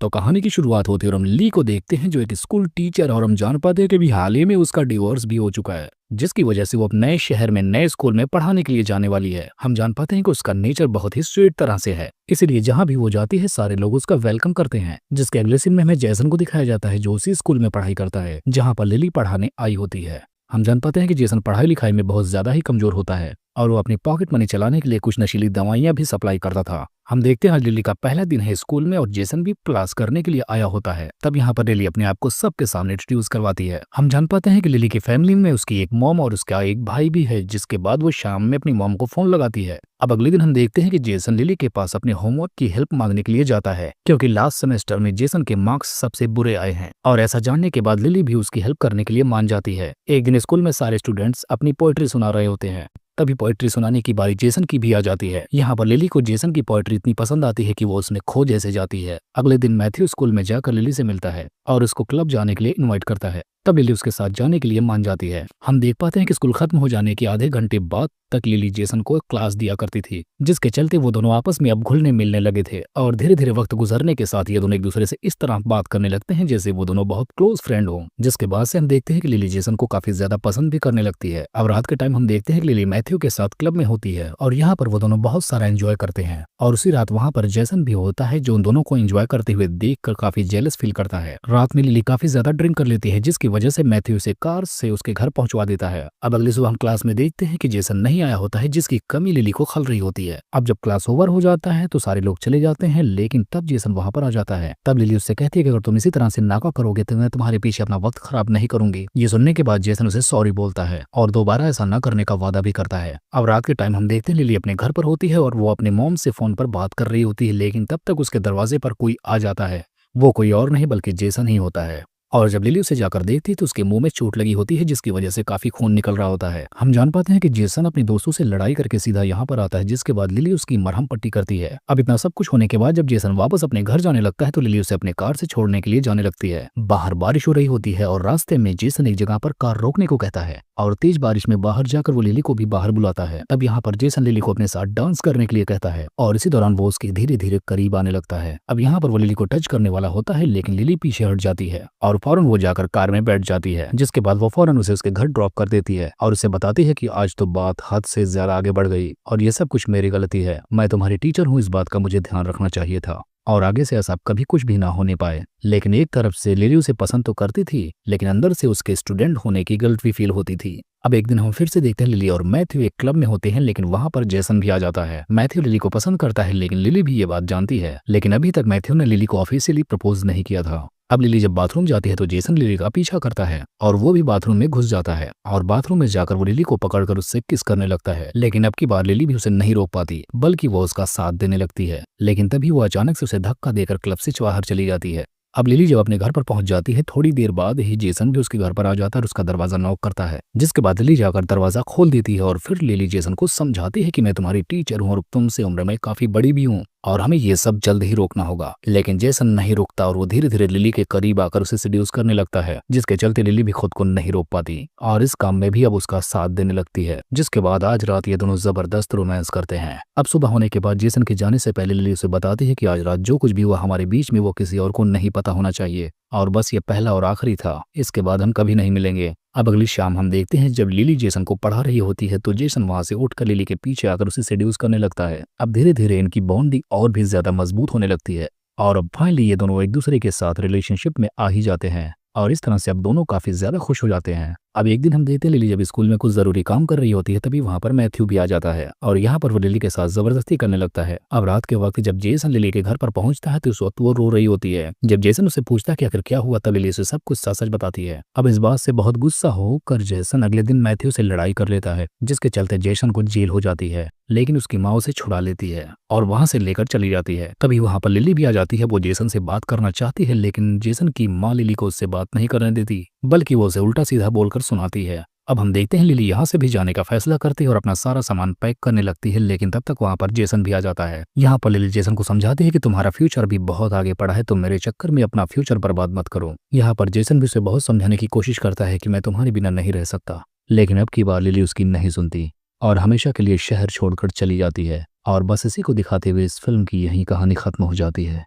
तो कहानी की शुरुआत होती है और हम ली को देखते हैं जो एक स्कूल टीचर, और हम जान पाते हैं कि भी हाल ही में उसका डिवोर्स भी हो चुका है, जिसकी वजह से वो अब नए शहर में नए स्कूल में पढ़ाने के लिए जाने वाली है। हम जान पाते हैं कि उसका नेचर बहुत ही स्वीट तरह से है, इसीलिए जहाँ भी वो जाती है सारे लोग उसका वेलकम करते हैं। जिसके अगले सीन में हमें जैसन को दिखाया जाता है जो उसी स्कूल में पढ़ाई करता है जहाँ पर लिली पढ़ाने आई होती है। हम जान पाते हैं कि जेसन पढ़ाई लिखाई में बहुत ज्यादा ही कमजोर होता है और वो अपनी पॉकेट मनी चलाने के लिए कुछ नशीली दवाइयां भी सप्लाई करता था। हम देखते हैं आज लिली का पहला दिन है स्कूल में और जेसन भी क्लास करने के लिए आया होता है। तब यहाँ पर लिली अपने आप को सबके सामने इंट्रोड्यूस करवाती है। हम जान पाते हैं कि लिली की फैमिली में उसकी एक मॉम और उसका एक भाई भी है, जिसके बाद वो शाम में अपनी मॉम को फोन लगाती है। अब अगले दिन हम देखते हैं कि जेसन लिली के पास अपने होमवर्क की हेल्प मांगने के लिए जाता है, क्योंकि लास्ट सेमेस्टर में जेसन के मार्क्स सबसे बुरे आए हैं। और ऐसा जानने के बाद लिली भी उसकी हेल्प करने के लिए मान जाती है। एक दिन स्कूल में सारे स्टूडेंट्स अपनी पोएट्री सुना रहे होते हैं, तभी पोएट्री सुनाने की बारी जेसन की भी आ जाती है। यहाँ पर लिली को जेसन की पोएट्री इतनी पसंद आती है कि वो उसमें खो जैसे जाती है। अगले दिन मैथ्यू स्कूल में जाकर लिली से मिलता है और उसको क्लब जाने के लिए इनवाइट करता है। तब लिली उसके साथ जाने के लिए मान जाती है। हम देख पाते हैं कि स्कूल खत्म हो जाने के आधे घंटे बाद तक लिली जेसन को क्लास दिया करती थी, जिसके चलते वो दोनों आपस में अब घुलने मिलने लगे थे। और धीरे धीरे वक्त गुजरने के साथ ये दोनों एक दूसरे से इस तरह बात करने लगते हैं जैसे वो दोनों बहुत क्लोज फ्रेंड हो। जिसके बाद से हम देखते हैं कि लिली जेसन को काफी ज्यादा पसंद भी करने लगती है। अब रात के टाइम हम देखते हैं कि लिली मैथ्यू के साथ क्लब में होती है और यहाँ पर वो दोनों बहुत सारा एंजॉय करते हैं। और उसी रात वहाँ पर जेसन भी होता है जो उन दोनों को एंजॉय करते हुए देखकर काफी जेलस फील करता है। रात में लिली काफी ज्यादा ड्रिंक कर लेती है, जिसकी वजह से मैथ्यू से कार से उसके घर पहुंचवा देता है। अब अगली सुबह हम क्लास में देखते हैं कि जेसन नहीं आया होता है, जिसकी कमी लिली को खल रही होती है। अब जब क्लास ओवर हो जाता है तो सारे लोग चले जाते हैं, लेकिन तब जेसन वहां पर आ जाता है। तब लिली उससे कहती है कि अगर तुम इसी तरह से नाका करोगे तो मैं तुम्हारे पीछे अपना वक्त खराब नहीं करूंगी। ये सुनने के बाद जेसन उसे सॉरी बोलता है और दोबारा ऐसा न करने का वादा भी करता है। अब रात के टाइम हम देखते हैं लिली अपने घर पर होती है और वो अपने मॉम से फोन पर बात कर रही होती है, लेकिन तब तक उसके दरवाजे पर कोई आ जाता है। वो कोई और नहीं बल्कि जेसन ही होता है। और जब लिली उसे जाकर देखती है तो उसके मुंह में चोट लगी होती है, जिसकी वजह से काफी खून निकल रहा होता है। हम जान पाते हैं कि जेसन अपने दोस्तों से लड़ाई करके सीधा यहाँ पर आता है, जिसके बाद लिली उसकी मरहम पट्टी करती है। अब इतना सब कुछ होने के बाद जब जेसन वापस अपने घर जाने लगता है तो लिली उसे अपने कार से छोड़ने के लिए जाने लगती है। बाहर बारिश हो रही होती है और रास्ते में जेसन एक जगह पर कार रोकने को कहता है और तेज बारिश में बाहर जाकर वो लिली को भी बाहर बुलाता है। तब यहाँ पर जेसन लिली को अपने साथ डांस करने के लिए कहता है और इसी दौरान वो उसके धीरे धीरे करीब आने लगता है। अब यहाँ पर वो लिली को टच करने वाला होता है, लेकिन लिली पीछे हट जाती है और फौरन वो जाकर कार में बैठ जाती है, जिसके बाद वो फौरन उसे उसके घर ड्रॉप कर देती है और उसे बताती है कि आज तो बात हद से ज्यादा आगे बढ़ गई और ये सब कुछ मेरी गलती है। मैं तुम्हारी टीचर हूँ, इस बात का मुझे ध्यान रखना चाहिए था और आगे से ऐसा कभी कुछ भी ना होने पाए। लेकिन एक तरफ से लिली उसे पसंद तो करती थी, लेकिन अंदर से उसके स्टूडेंट होने की गिल्ट भी फील होती थी। अब एक दिन हम फिर से देखते हैं लिली और मैथ्यू एक क्लब में होते हैं, लेकिन वहां पर जेसन भी आ जाता है। मैथ्यू लिली को पसंद करता है, लेकिन लिली भी ये बात जानती है, लेकिन अभी तक मैथ्यू ने लिली को ऑफिशियली प्रपोज नहीं किया था। अब लिली जब बाथरूम जाती है तो जेसन लिली का पीछा करता है और वो भी बाथरूम में घुस जाता है और बाथरूम में जाकर वो लिली को पकड़कर उससे किस करने लगता है। लेकिन अब की बार लिली भी उसे नहीं रोक पाती, बल्कि वो उसका साथ देने लगती है। लेकिन तभी वो अचानक से उसे धक्का देकर क्लब से बाहर चली जाती है। अब लिली जब अपने घर पर पहुंच जाती है, थोड़ी देर बाद ही जेसन भी उसके घर पर आ जाता है और उसका दरवाजा नॉक करता है, जिसके बाद लिली जाकर दरवाजा खोल देती है और फिर लिली जेसन को समझाती है कि मैं तुम्हारी टीचर हूँ और तुमसे उम्र में काफी बड़ी भी हूँ और हमें ये सब जल्द ही रोकना होगा। लेकिन जेसन नहीं रुकता और वो धीरे धीरे लिली के करीब आकर उसे सेड्यूस करने लगता है, जिसके चलते लिली भी खुद को नहीं रोक पाती और इस काम में भी अब उसका साथ देने लगती है। जिसके बाद आज रात ये दोनों जबरदस्त रोमांस करते हैं। अब सुबह होने के बाद जेसन के जाने से पहले लिली उसे बताती है कि आज रात जो कुछ भी हुआ हमारे बीच में वो किसी और को नहीं पता होना चाहिए और बस ये पहला और आखिरी था, इसके बाद हम कभी नहीं मिलेंगे। अब अगली शाम हम देखते हैं जब लिली जेसन को पढ़ा रही होती है तो जेसन वहां से उठकर लिली के पीछे आकर उसे सेड्यूस करने लगता है। अब धीरे धीरे इनकी बॉन्डिंग और भी ज्यादा मजबूत होने लगती है और अब फाइनली ये दोनों एक दूसरे के साथ रिलेशनशिप में आ ही जाते हैं और इस तरह से अब दोनों काफी ज्यादा खुश हो जाते हैं। अब एक दिन हम देखते हैं लिली जब स्कूल में कुछ जरूरी काम कर रही होती है, तभी वहां पर मैथ्यू भी आ जाता है और यहाँ पर वो लिली के साथ जबरदस्ती करने लगता है। अब रात के वक्त जब जेसन लिली के घर पर पहुंचता है तो उस वक्त वो रो रही होती है। जब जेसन उससे पूछता है कि आखिर क्या हुआ, तब लिली उसे सब कुछ सच बताती है। अब इस बात से बहुत गुस्सा होकर जेसन अगले दिन मैथ्यू से लड़ाई कर लेता है, जिसके चलते जेसन को जेल हो जाती है, लेकिन उसकी माँ उसे छुड़ा लेती है और वहां से लेकर चली जाती है। तभी वहां पर लिली भी आ जाती है। वो जेसन से बात करना चाहती है, लेकिन जेसन की माँ लिली को उससे बात नहीं करने देती, बल्कि वो उसे उल्टा सीधा बोलकर सुनाती है। अब हम देखते हैं लिली यहाँ से भी जाने का फैसला करती है और अपना सारा सामान पैक करने लगती है, लेकिन तब तक वहाँ पर जेसन भी आ जाता है। यहाँ पर लिली जेसन को समझाती है कि तुम्हारा फ्यूचर भी बहुत आगे पड़ा है, तुम मेरे चक्कर में अपना फ्यूचर बर्बाद मत करो। यहाँ पर जेसन भी उसे बहुत समझाने की कोशिश करता है कि मैं तुम्हारे बिना नहीं रह सकता, लेकिन अब की बार लिली उसकी नहीं सुनती और हमेशा के लिए शहर छोड़कर चली जाती है। और बस इसी को दिखाते हुए इस फिल्म की यही कहानी खत्म हो जाती है।